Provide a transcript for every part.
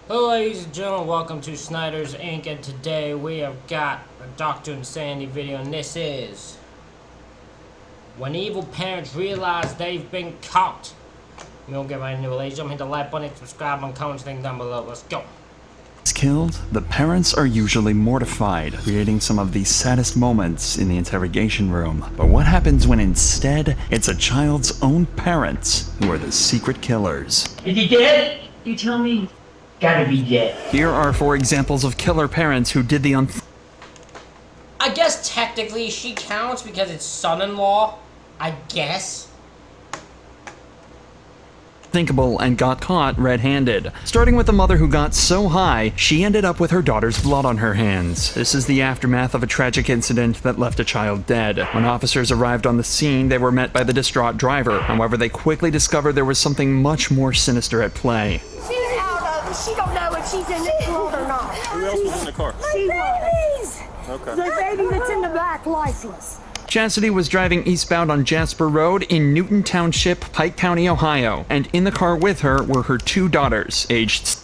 Hello ladies and gentlemen, welcome to Snyder's Inc. And today we have got a Dr. Insanity video, and this is when evil parents realize they've been caught. We don't get right into it, ladies and gentlemen. Hit the like button, subscribe, and comment thing down below. Let's go. Killed, the parents are usually mortified, creating some of the saddest moments in the interrogation room. But what happens when instead it's a child's own parents who are the secret killers? Is he dead? You tell me. Gotta be dead. Here are 4 examples of killer parents who did the I guess technically she counts because it's son-in-law. I guess. unthinkable and got caught red-handed. Starting with a mother who got so high, she ended up with her daughter's blood on her hands. This is the aftermath of a tragic incident that left a child dead. When officers arrived on the scene, they were met by the distraught driver. However, they quickly discovered there was something much more sinister at play. She's out of it. She don't know if she's in this world or not. Who else was in the car? She babies. Okay. The baby that's in the back, lifeless. Chastity was driving eastbound on Jasper Road in Newton Township, Pike County, Ohio, and in the car with her were her 2 daughters, aged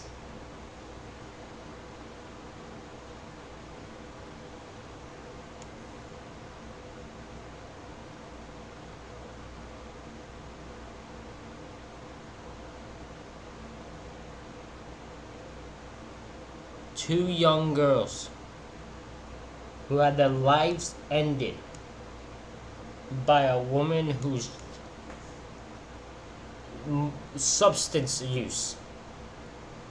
Two young girls who had their lives ended by a woman whose substance use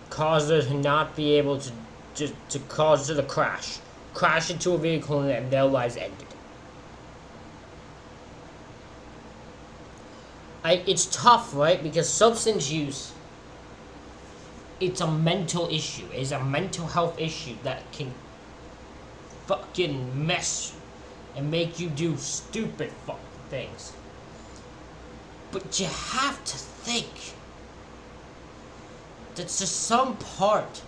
caused her to not be able to cause her to crash into a vehicle, and their lives ended. It's tough, right? Because substance use, it's a mental issue. It's a mental health issue that can fucking mess and make you do stupid fucking things. But you have to think that to some part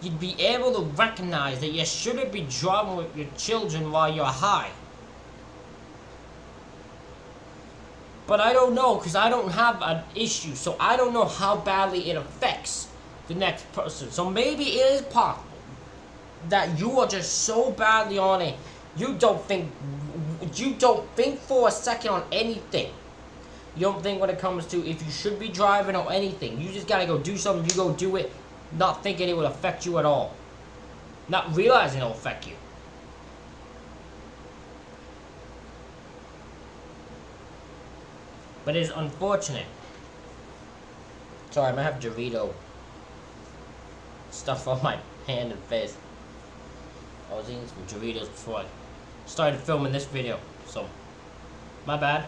you'd be able to recognize that you shouldn't be driving with your children while you're high. But I don't know, because I don't have an issue, so I don't know how badly it affects the next person. So maybe it is possible that you are just so badly on it, you don't think for a second on anything. You don't think when it comes to if you should be driving or anything. You just gotta go do something, you go do it, not thinking it would affect you at all. Not realizing it'll affect you. But it's unfortunate. Sorry, I might have Dorito stuff on my hand and face. I was eating some Doritos before I started filming this video, so my bad.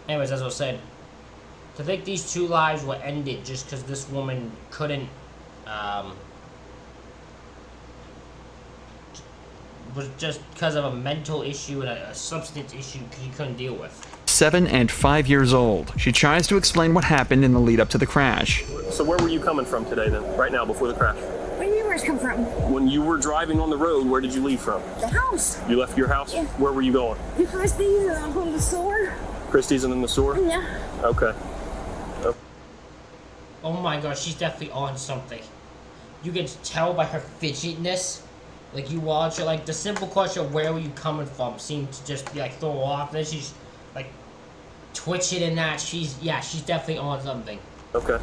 Anyways, as I was saying, to think these 2 lives were ended just because this woman couldn't, was just because of a mental issue and a substance issue he couldn't deal with. 7 and 5 years old. She tries to explain what happened in the lead up to the crash. So where were you coming from today then? Right now, before the crash? Where do you yours come from? When you were driving on the road, where did you leave from? The house. You left your house? Yeah. Where were you going? The Christie's, and I'm going to the store. Christie's and then the store? Yeah. Okay. Oh my god, she's definitely on something. You can tell by her fidgetiness. Like, you watch her, like, the simple question of where were you coming from seemed to just be, like, throw her off. Then she's, like, twitching and that. She's definitely on something. Okay.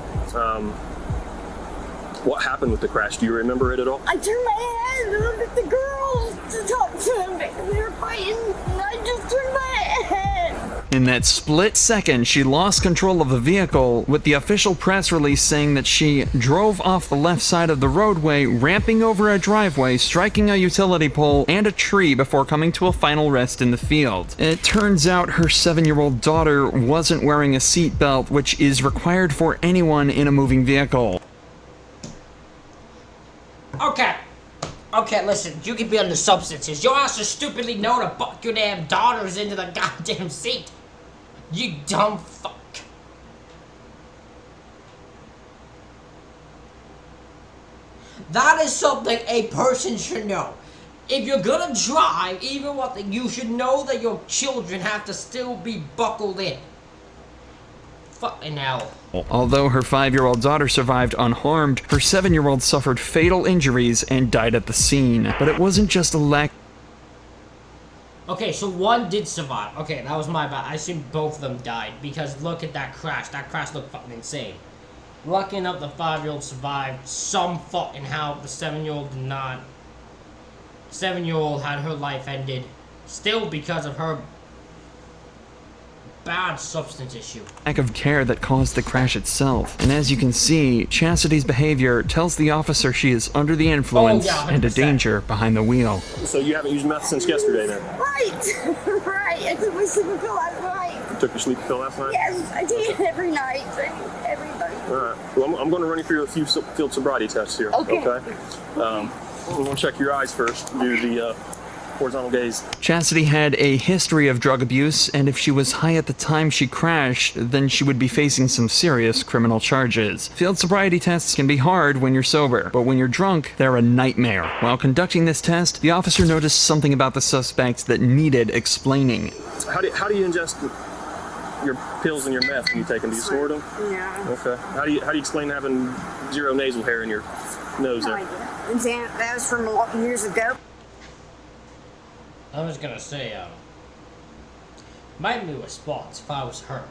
What happened with the crash? Do you remember it at all? I turned my head and looked at the girls to talk to them because they were fighting, and I just turned my head. In that split second, she lost control of the vehicle, with the official press release saying that she drove off the left side of the roadway, ramping over a driveway, striking a utility pole and a tree before coming to a final rest in the field. It turns out her 7-year-old daughter wasn't wearing a seatbelt, which is required for anyone in a moving vehicle. Okay, listen, you can be under substances. Your ass just stupidly know to buck your damn daughters into the goddamn seat. You dumb fuck. That is something a person should know. if you're gonna drive, even what you should know that your children have to still be buckled in. Fucking hell. Although her 5-year-old daughter survived unharmed, her 7-year-old suffered fatal injuries and died at the scene. But it wasn't just a lack. Okay, so one did survive. Okay, that was my bad. I assumed both of them died because look at that crash. That crash looked fucking insane. Lucky enough the 5-year-old survived. Some fucking how the 7-year-old did not. 7-year-old had her life ended. Still because of her bad substance issue. Lack of care that caused the crash itself. And as you can see, Chastity's behavior tells the officer she is under the influence and a 100%. danger behind the wheel. So you haven't used meth since yesterday then? Right, right. I took my sleeping pill last night. Took your sleeping pill last night? Yes, I take it every night. Every night. Alright. Well, I'm going to run you through a few field sobriety tests here. Okay. I'm going to check your eyes first. Do the horizontal gaze. Chastity had a history of drug abuse, and if she was high at the time she crashed, then she would be facing some serious criminal charges. Field sobriety tests can be hard when you're sober, but when you're drunk, they're a nightmare. While conducting this test, the officer noticed something about the suspect that needed explaining. How do you ingest your pills and your meth when you take them? Do you snort them? Yeah. Okay. How do you explain having 0 nasal hair in your nose No there? idea. That was from a lot of years ago. I was gonna say, might be with spots if I was her.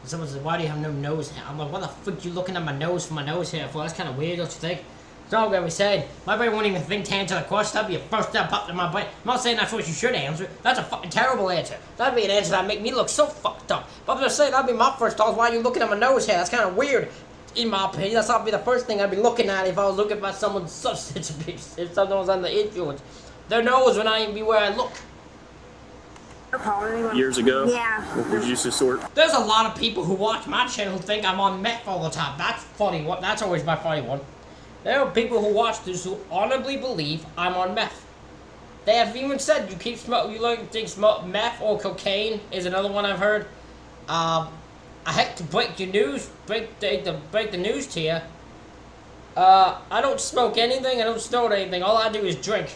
And someone said, why do you have no nose hair? I'm like, what the fuck you looking at my nose for my nose hair for? That's kind of weird, don't you think? It's all gonna be said. My brain won't even think to answer the question. That'd be a first step up in my brain. I'm not saying that's what you should answer. That's a fucking terrible answer. That'd be an answer that'd make me look so fucked up. But I'm just saying, that'd be my first thought. Why are you looking at my nose hair? That's kind of weird. In my opinion, that's not be the first thing I'd be looking at if I was looking at someone's substance abuse. If someone was under influence. Their nose would not even be where I look. Years ago? Yeah. Did you used to sort? There's a lot of people who watch my channel who think I'm on meth all the time. That's funny. That's always my funny one. There are people who watch this who honorably believe I'm on meth. They have even said you keep smoking. You like think meth or cocaine is another one I've heard. I hate to break your news, break the news to you. I don't smoke anything. I don't snort anything. All I do is drink.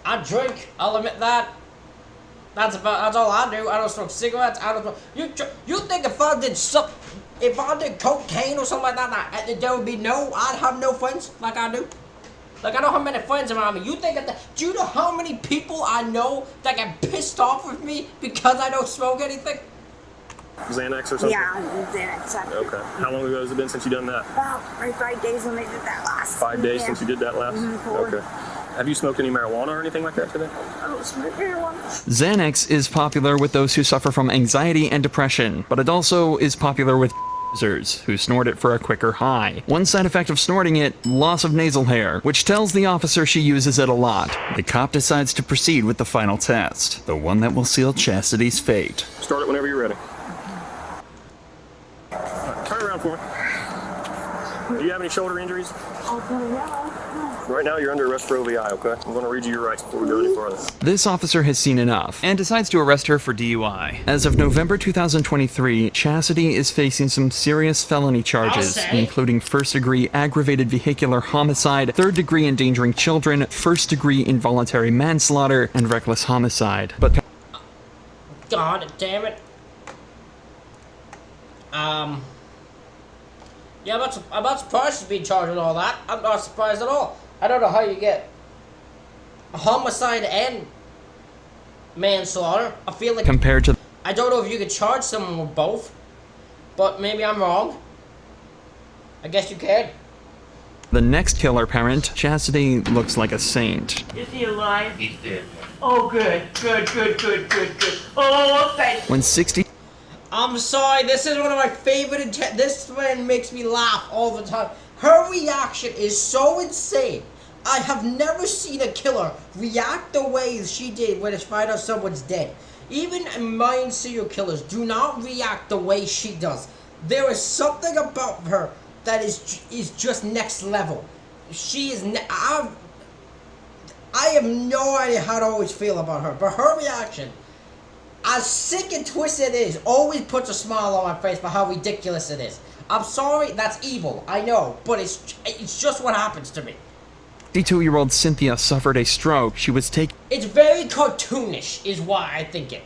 I drink. I'll admit that. That's all I do. I don't smoke cigarettes. I don't. You think if I did cocaine or something like that, there would be I'd have no friends like I do. Like I don't have many friends around me. You think do you know how many people I know that get pissed off with me because I don't smoke anything? Xanax or something? Yeah, Xanax. Okay. How long ago has it been since you done that? About 5 days when they did that last. 5 days Yeah. since you did that last? Four. Okay. Have you smoked any marijuana or anything like that today? I don't smoke marijuana. Xanax is popular with those who suffer from anxiety and depression, but it also is popular with users who snort it for a quicker high. One side effect of snorting it, loss of nasal hair, which tells the officer she uses it a lot. The cop decides to proceed with the final test, the one that will seal Chastity's fate. Start it whenever you're ready. Right, turn around for me. Do you have any shoulder injuries? Right now you're under arrest for OVI, okay? I'm going to read you your rights before we go any farther. This officer has seen enough and decides to arrest her for DUI. As of November 2023, Chastity is facing some serious felony charges, including first-degree aggravated vehicular homicide, third-degree endangering children, first-degree involuntary manslaughter, and reckless homicide. But God damn it. Yeah, I'm not surprised to be charged with all that. I'm not surprised at all. I don't know how you get homicide and manslaughter. I feel like compared to I don't know if you could charge someone with both, but maybe I'm wrong. I guess you can. the next killer parent, Chastity looks like a saint. Is he alive? He's dead. Oh, good. Oh, thank When 60 I'm sorry, this is one of my favorite this one makes me laugh all the time. Her reaction is so insane. I have never seen a killer react the way she did when they find out someone's dead. Even mind serial killers do not react the way she does. There is something about her that is just next level. She is. I have no idea how to always feel about her, but her reaction, as sick and twisted it is, always puts a smile on my face for how ridiculous it is. I'm sorry, that's evil, I know, but it's just what happens to me. 52-year-old Cynthia suffered a stroke. She was taken It's very cartoonish, is why I think it.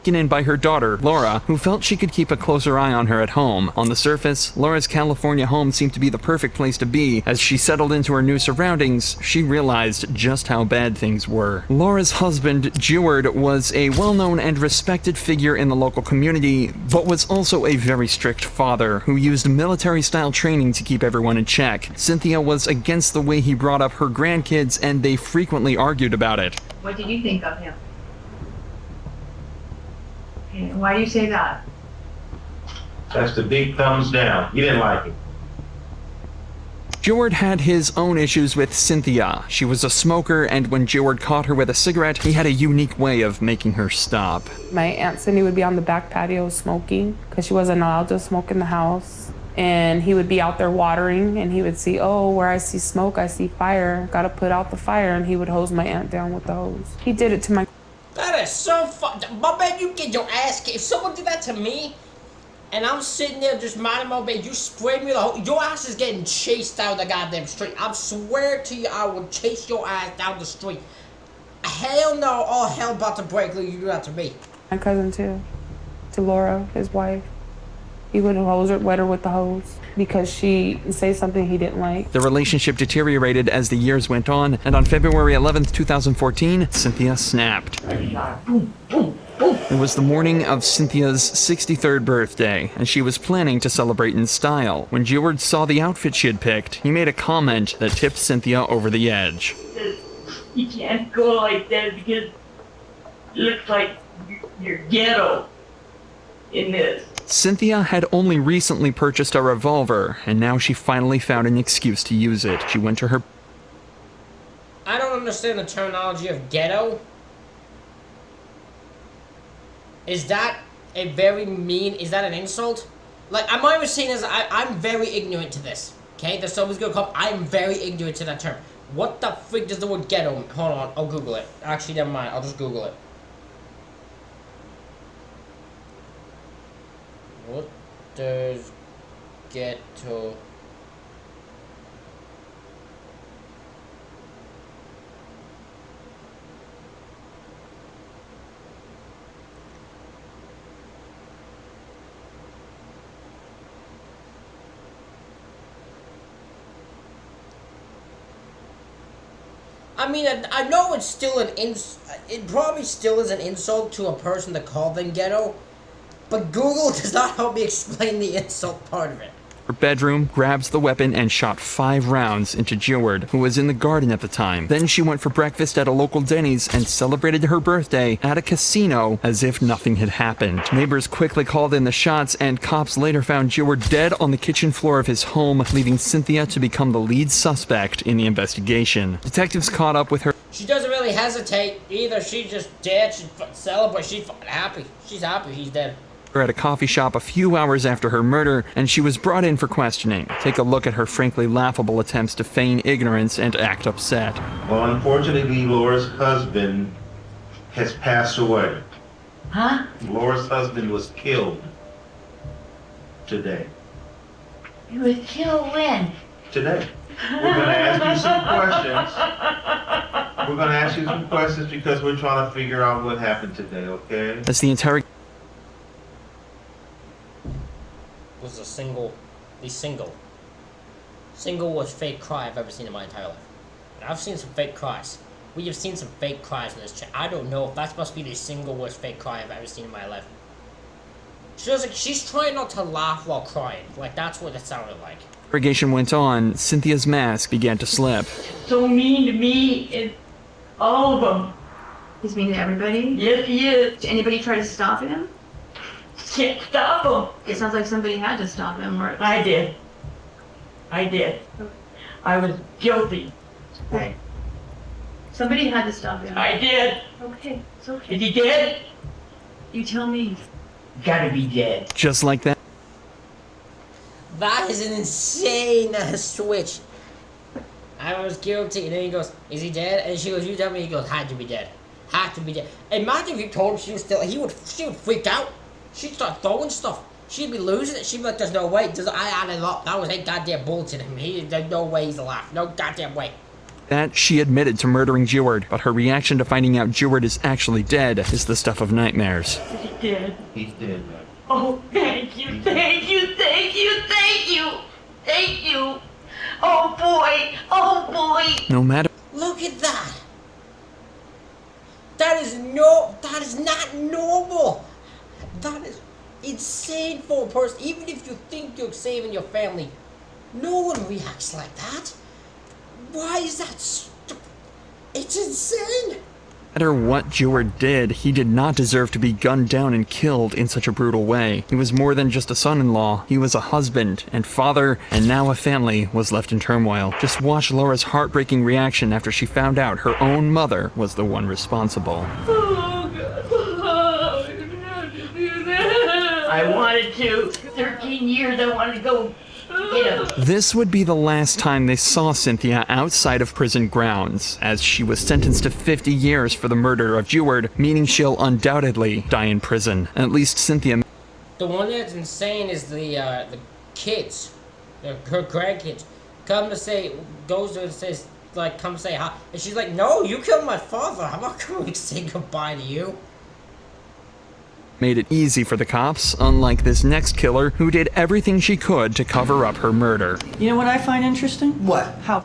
in by her daughter, Laura, who felt she could keep a closer eye on her at home. On the surface, Laura's California home seemed to be the perfect place to be. As she settled into her new surroundings, she realized just how bad things were. Laura's husband, Jeward, was a well-known and respected figure in the local community, but was also a very strict father who used military-style training to keep everyone in check. Cynthia was against the way he brought up her grandkids, and they frequently argued about it. What did you think of him? And why do you say that? That's the big thumbs down. You didn't like it. Jeward had his own issues with Cynthia. She was a smoker, and when Jeward caught her with a cigarette, he had a unique way of making her stop. My Aunt Cindy would be on the back patio smoking because she wasn't allowed to smoke in the house. And he would be out there watering, and he would see, oh, where I see smoke, I see fire. Gotta put out the fire, and he would hose my aunt down with the hose. He did it to my... That is so fun. My man, you get your ass kicked. If someone did that to me, and I'm sitting there just minding my bed, you spray me the whole... Your ass is getting chased down the goddamn street. I swear to you, I will chase your ass down the street. Hell no, all hell about to break loose. You do that to me. My cousin, too. To Laura, his wife. He would hose her, wet her with the hose because she say something he didn't like. The relationship deteriorated as the years went on, and on February 11th, 2014, Cynthia snapped. It was the morning of Cynthia's 63rd birthday, and she was planning to celebrate in style. When Jeward saw the outfit she had picked, he made a comment that tipped Cynthia over the edge. You can't go like that because it looks like you're ghetto in this. Cynthia had only recently purchased a revolver, and now she finally found an excuse to use it. She went to her... I don't understand the terminology of ghetto. Is that a very mean... Is that an insult? Like, I'm not even saying this... I'm very ignorant to this. Okay? There's someone's gonna come... I'm very ignorant to that term. What the freak does the word ghetto mean? Hold on. I'll Google it. Actually, never mind. I'll just Google it. What does ghetto... I mean, I know it's still it probably still is an insult to a person to call them ghetto, but Google does not help me explain the insult part of it. Her bedroom, grabs the weapon, and shot 5 rounds into Jeward, who was in the garden at the time. Then she went for breakfast at a local Denny's and celebrated her birthday at a casino as if nothing had happened. Neighbors quickly called in the shots, and cops later found Jeward dead on the kitchen floor of his home, leaving Cynthia to become the lead suspect in the investigation. Detectives caught up with her. She doesn't really hesitate either. She's just dead. She celebrates. She's happy. She's happy he's dead. At a coffee shop a few hours after her murder, and she was brought in for questioning. Take a look at her frankly laughable attempts to feign ignorance and act upset. Well, unfortunately, Laura's husband has passed away. Huh? Laura's husband was killed today. You was killed when? Today. We're going to ask you some questions. We're going to ask you some questions because we're trying to figure out what happened today, okay? As the Was a single worst fake cry I've ever seen in my entire life. And I've seen some fake cries. We have seen some fake cries in this chat. I don't know if that must be the single worst fake cry I've ever seen in my life. She was like, she's trying not to laugh while crying. Like, that's what it sounded like. interrogation went on, Cynthia's mask began to slip. So mean to me and all of them. He's mean to everybody? Yes, he is. Did anybody try to stop him? Can't stop him. It sounds like somebody had to stop him. Or... I did. I was guilty. Okay. Somebody had to stop him. I did. Okay, it's okay. Is he dead? You tell me. Gotta be dead. Just like that. That is an insane switch. I was guilty, and then he goes, is he dead? And she goes, you tell me. He goes, had to be dead. Had to be dead. Imagine if you told him she was still, she would freak out. She'd start throwing stuff. She'd be losing it. She'd be like, there's no way. I added up. That was a goddamn bull to him. There's no way he's alive. No goddamn way. that, she admitted to murdering Jeward, but her reaction to finding out Jeward is actually dead is the stuff of nightmares. Is he dead? He's dead, man. Oh, thank you, thank you, thank you, thank you, thank you. Oh boy. No matter Look at that. That is not normal. That is insane for a person. Even if you think you're saving your family, no one reacts like that. Why is that it's insane. No matter what Jeward did, he did not deserve to be gunned down and killed in such a brutal way. He was more than just a son-in-law. He was a husband and father, and now a family was left in turmoil. Just watch Laura's heartbreaking reaction after she found out her own mother was the one responsible. Oh, God. I didn't have to do that. I wanted to. 13 years I wanted to go get him. This would be the last time they saw Cynthia outside of prison grounds, as she was sentenced to 50 years for the murder of Jeward, meaning she'll undoubtedly die in prison. At least Cynthia... The one that's insane is the kids, her grandkids, goes to and says, like, come say hi. And she's like, no, you killed my father. I'm not going to say goodbye to you. made it easy for the cops, unlike this next killer who did everything she could to cover up her murder. You know what I find interesting? What? How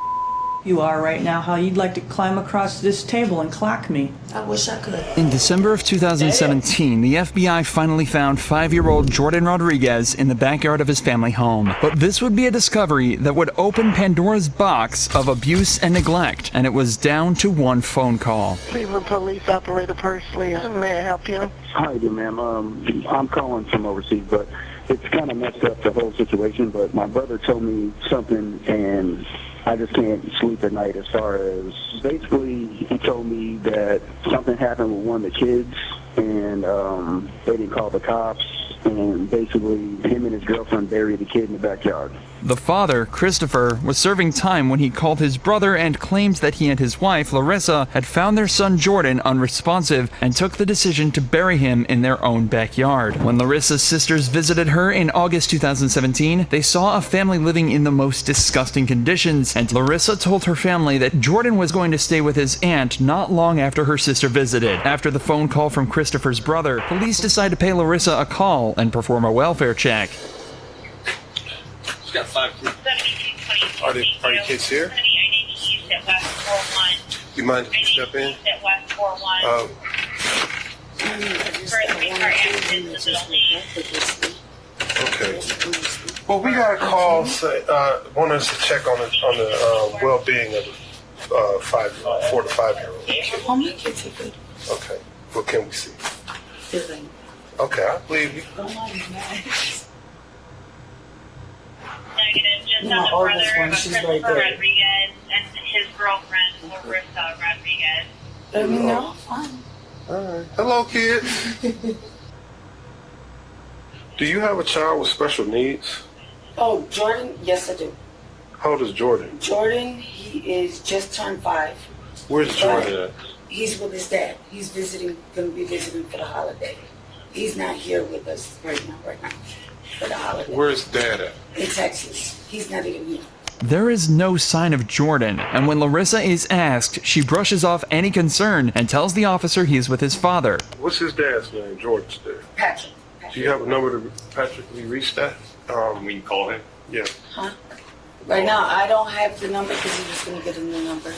you are right now, how you'd like to climb across this table and clock me. I wish I could. In December of 2017, the FBI finally found 5-year-old Jordan Rodriguez in the backyard of his family home. But this would be a discovery that would open Pandora's box of abuse and neglect, and it was down to one phone call. Cleveland Police Operator Pursley, may I help you? Hi there, ma'am. I'm calling from overseas, but it's kind of messed up the whole situation, but my brother told me something, and I just can't sleep at night as far as, basically, he told me that something happened with one of the kids, and they didn't call the cops, and basically him and his girlfriend buried the kid in the backyard. The father, Christopher, was serving time when he called his brother and claimed that he and his wife, Larissa, had found their son Jordan unresponsive and took the decision to bury him in their own backyard. When Larissa's sisters visited her in August 2017, they saw a family living in the most disgusting conditions, and Larissa told her family that Jordan was going to stay with his aunt not long after her sister visited. After the phone call from Christopher's brother, police decided to pay Larissa a call and perform a welfare check. Got 5 kids. Are your kids here? You mind if you step in? Okay. Well, we got a call want us to check on the well-being of the 4 to 5-year-old kid. How many kids are good? Okay. What can we see? Filling. Okay, I believe you. Negative, just My on the oldest brother one, of she's Christopher right there. Rodriguez and his girlfriend, Larissa Rodriguez. Let me know. Fine. Alright. Hello, kid. Do you have a child with special needs? Oh, Jordan? Yes, I do. How old is Jordan? Jordan, he is just turned 5. Where's Jordan at? He's with his dad. He's gonna be visiting for the holiday. He's not here with us right now, for the holiday. Where's Dad at? In Texas. He's not even here. There is no sign of Jordan, and when Larissa is asked, she brushes off any concern and tells the officer he is with his father. What's his dad's name? Jordan's dad. Patrick. Do you have a number to Patrick? Can you reach that? We can call him. Yeah. Huh? Right now, I don't have the number because he's just gonna get a new number.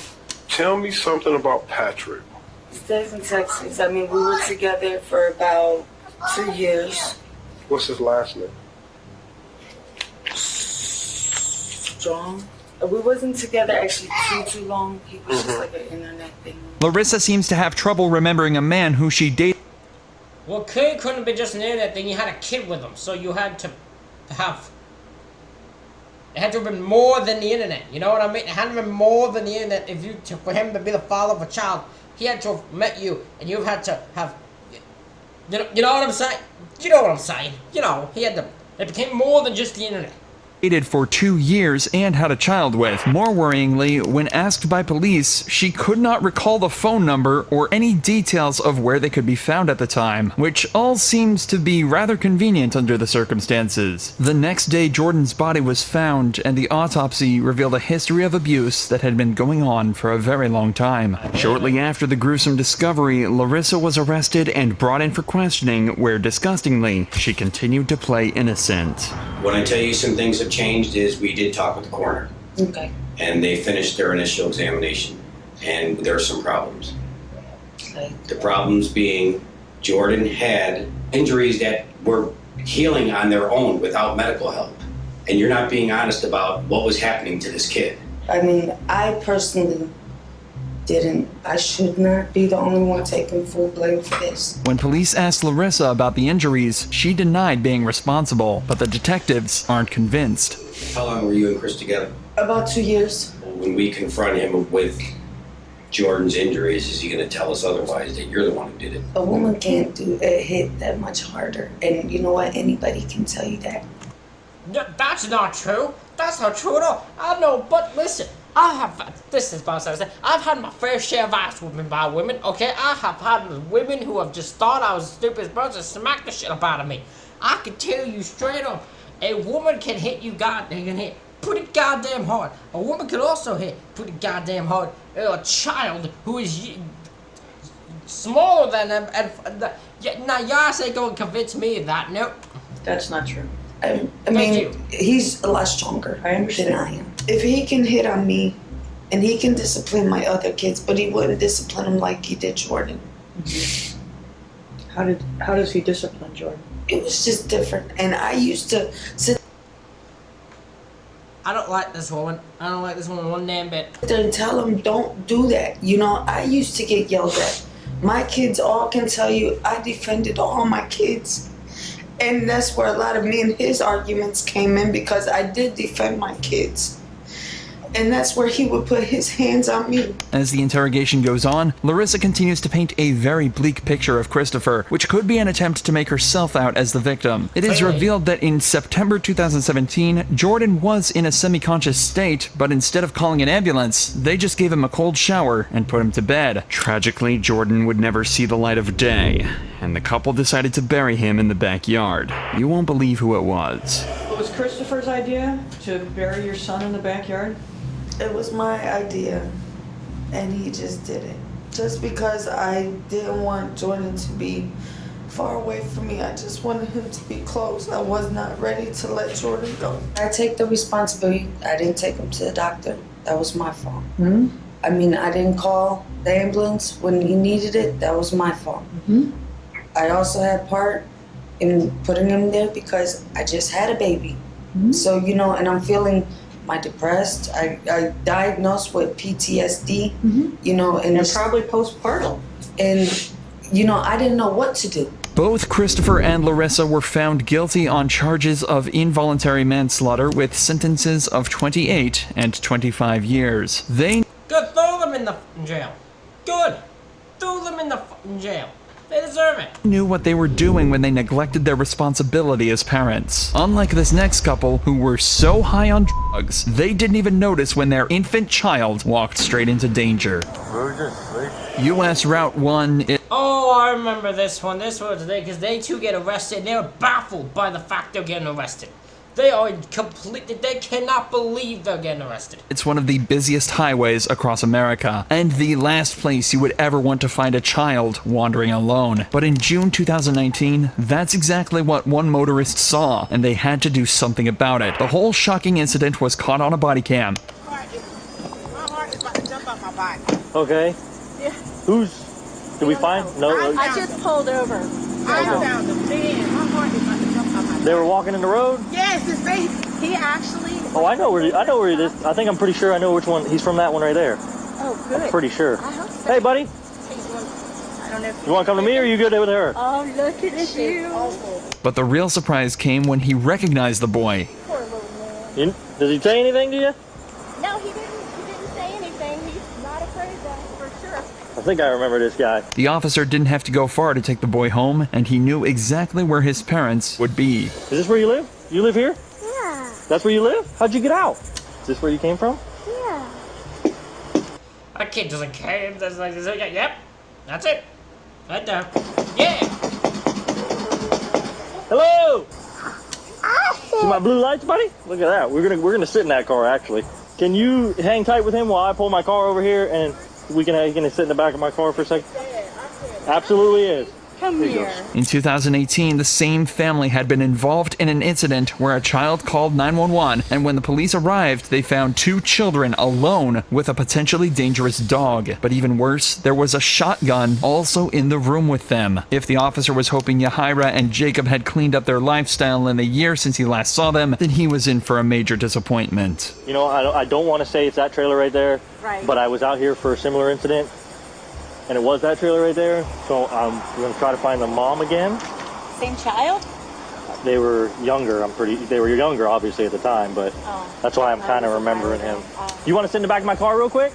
Tell me something about Patrick. He stays in Texas. I mean, we were together for about 2 years. What's his last name? Strong. We wasn't together actually too long. He was just like an internet thing. Larissa seems to have trouble remembering a man who she dated. Well, kid couldn't be just an internet thing. You had a kid with him, so you had to have. It had to have been more than the internet. You know what I mean? It had to have been more than the internet. For him to be the father of a child, he had to have met you, and you've had to have. You know what I'm saying? You know what I'm saying? You know, he had to. It became more than just the internet. dated for 2 years and had a child with. More worryingly, when asked by police, she could not recall the phone number or any details of where they could be found at the time, which all seems to be rather convenient under the circumstances. The next day, Jordan's body was found, and the autopsy revealed a history of abuse that had been going on for a very long time. Shortly after the gruesome discovery, Larissa was arrested and brought in for questioning, where disgustingly, she continued to play innocent. When I tell you some things have changed is we did talk with the coroner. Okay. And they finished their initial examination, and there are some problems. Okay. The problems being Jordan had injuries that were healing on their own without medical help. And you're not being honest about what was happening to this kid. I mean, I personally I should not be the only one taking full blame for this. When police asked Larissa about the injuries, she denied being responsible, but the detectives aren't convinced. How long were you and Chris together? About 2 years. When we confront him with Jordan's injuries, is he going to tell us otherwise, that you're the one who did it? A woman can't do a hit that much harder. And you know what? Anybody can tell you that. No, that's not true. That's not true at all. I know, but listen. This is what I was saying. I've had my fair share of ass whooping by women, okay? I have had women who have just thought I was the stupidest person and smacked the shit up out of me. I can tell you straight up, a woman can hit you goddamn hit pretty goddamn hard. A woman can also hit pretty goddamn hard. A child who is smaller than them, and now y'all ain't gonna convince me of that. Nope. That's not true. I mean, he's a lot stronger than I am. If he can hit on me, and he can discipline my other kids, but he wouldn't discipline them like he did Jordan. How does he discipline Jordan? It was just different, and I used to sit I don't like this woman. I don't like this woman one damn bit. there and tell him, don't do that. You know, I used to get yelled at. My kids all can tell you I defended all my kids. And that's where a lot of me and his arguments came in, because I did defend my kids. And that's where he would put his hands on me. As the interrogation goes on, Larissa continues to paint a very bleak picture of Christopher, which could be an attempt to make herself out as the victim. It is revealed that in September 2017, Jordan was in a semi-conscious state, but instead of calling an ambulance, they just gave him a cold shower and put him to bed. Tragically, Jordan would never see the light of day, and the couple decided to bury him in the backyard. You won't believe who it was. It was Christopher's idea to bury your son in the backyard? It was my idea, and he just did it. Just because I didn't want Jordan to be far away from me, I just wanted him to be close. I was not ready to let Jordan go. I take the responsibility. I didn't take him to the doctor. That was my fault. Mm-hmm. I mean, I didn't call the ambulance when he needed it. That was my fault. Mm-hmm. I also had part in putting him there because I just had a baby. Mm-hmm. So, you know, and I'm feeling depressed. I diagnosed with PTSD, you know, and it's probably postpartum. And, you know, I didn't know what to do. Both Christopher and Larissa were found guilty on charges of involuntary manslaughter with sentences of 28 and 25 years. Good, throw them in the jail. Good. Throw them in the jail. They deserve it. Knew what they were doing when they neglected their responsibility as parents. Unlike this next couple, who were so high on drugs, they didn't even notice when their infant child walked straight into danger. US Route 1... Oh, I remember this one. This was today, because they too get arrested, and they're baffled by the fact they're getting arrested. They are they cannot believe they're getting arrested. It's one of the busiest highways across America, and the last place you would ever want to find a child wandering alone. But in June 2019, that's exactly what one motorist saw, and they had to do something about it. The whole shocking incident was caught on a body cam. My heart is about to jump out my body. Okay. Yeah. Did we find? No. I just pulled over. I found them. Man, my heart is about to jump out my body. They were walking in the road? Yes, he actually... Oh, I know where he is. I think I'm pretty sure I know which one. He's from that one right there. Oh, good. I'm pretty sure. I hope so. Hey, buddy. I don't know if you want to come to me or are you good with her? Oh, look at you. But the real surprise came when he recognized the boy. Poor little man. Does he say anything to you? No, he didn't say anything. He's not afraid though, for sure. I think I remember this guy. The officer didn't have to go far to take the boy home, and he knew exactly where his parents would be. Is this where you live? You live here? Yeah. That's where you live? How'd you get out? Is this where you came from? Yeah. That kid doesn't care. That's like, yep, that's it. Right there. Yeah. Hello. See my blue lights, buddy? Look at that. We're gonna sit in that car actually. Can you hang tight with him while I pull my car over here and he can sit in the back of my car for a second? Absolutely is. Come here. In 2018, the same family had been involved in an incident where a child called 911, and when the police arrived, they found 2 children alone with a potentially dangerous dog. But even worse, there was a shotgun also in the room with them. If the officer was hoping Yahira and Jacob had cleaned up their lifestyle in the year since he last saw them, then he was in for a major disappointment. You know, I don't want to say it's that trailer right there, Right. but I was out here for a similar incident, and it was that trailer right there. So I'm going to try to find the mom again. Same child? They were younger. They were younger, obviously, at the time, but that's why I'm kind of remembering him. You want to sit in the back of my car real quick?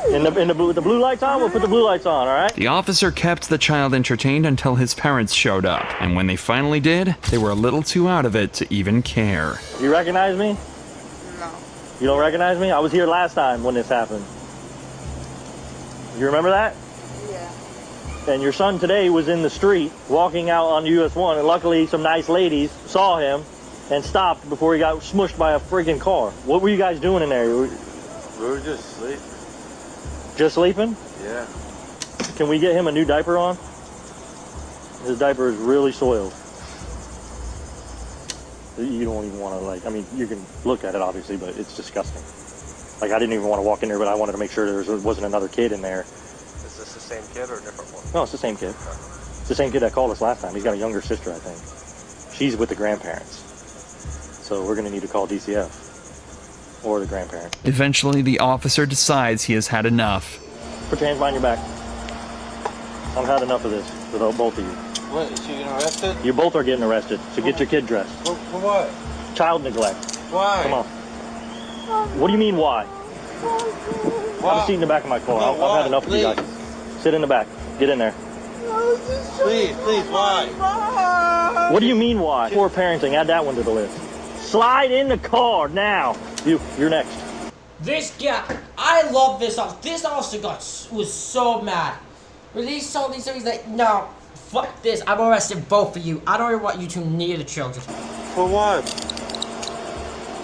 With the blue lights on? We'll put the blue lights on, all right? The officer kept the child entertained until his parents showed up, and when they finally did, they were a little too out of it to even care. You recognize me? No. You don't recognize me? I was here last time when this happened. You remember that? Yeah. And your son today was in the street walking out on US 1, and luckily some nice ladies saw him and stopped before he got smushed by a freaking car. What were you guys doing in there? We were just sleeping. Just sleeping? Yeah. Can we get him a new diaper on? His diaper is really soiled. You don't even want to, I mean, you can look at it obviously, but it's disgusting. Like, I didn't even want to walk in there, but I wanted to make sure there wasn't another kid in there. Is this the same kid or a different one? No, it's the same kid. It's the same kid that called us last time. He's got a younger sister, I think. She's with the grandparents. So we're going to need to call DCF or the grandparents. Eventually, the officer decides he has had enough. Put your hands behind your back. I've had enough of this with both of you. What, is she getting arrested? You both are getting arrested, so get your kid dressed. For what? Child neglect. Why? Come on. What do you mean, why? Have a seat in the back of my car. No, I've had enough of you guys. Sit in the back. Get in there. Please, why? What do you mean, why? Poor parenting. Add that one to the list. Slide in the car now. You're next. This guy, I love this officer. This officer was so mad. Release all these things like, no, fuck this. I'm arresting both of you. I don't even want you two near the children. For what?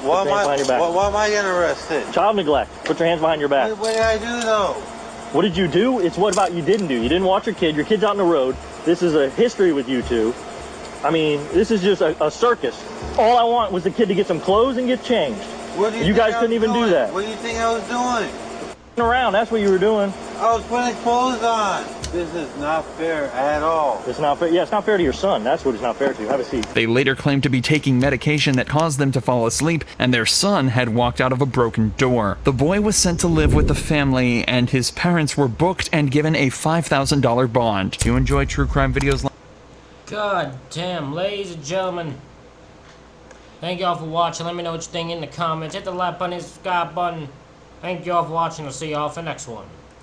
Why am I getting arrested? Child neglect. Put your hands behind your back. What did I do though? What did you do? It's what about you didn't do. You didn't watch your kid. Your kid's out on the road. This is a history with you two. I mean, this is just a circus. All I want was the kid to get some clothes and get changed. What do you You guys couldn't even do that. What do you think I was doing? Around, that's what you were doing. I was putting clothes on. This is not fair at all. It's not fair. Yeah, it's not fair to your son. That's what it's not fair to. Have a seat. They later claimed to be taking medication that caused them to fall asleep, and their son had walked out of a broken door. The boy was sent to live with the family, and his parents were booked and given a $5,000 bond. Do you enjoy true crime videos? God damn, ladies and gentlemen. Thank y'all for watching. Let me know what you think in the comments. Hit the like button, hit the subscribe button. Thank y'all for watching. I'll see y'all for the next one.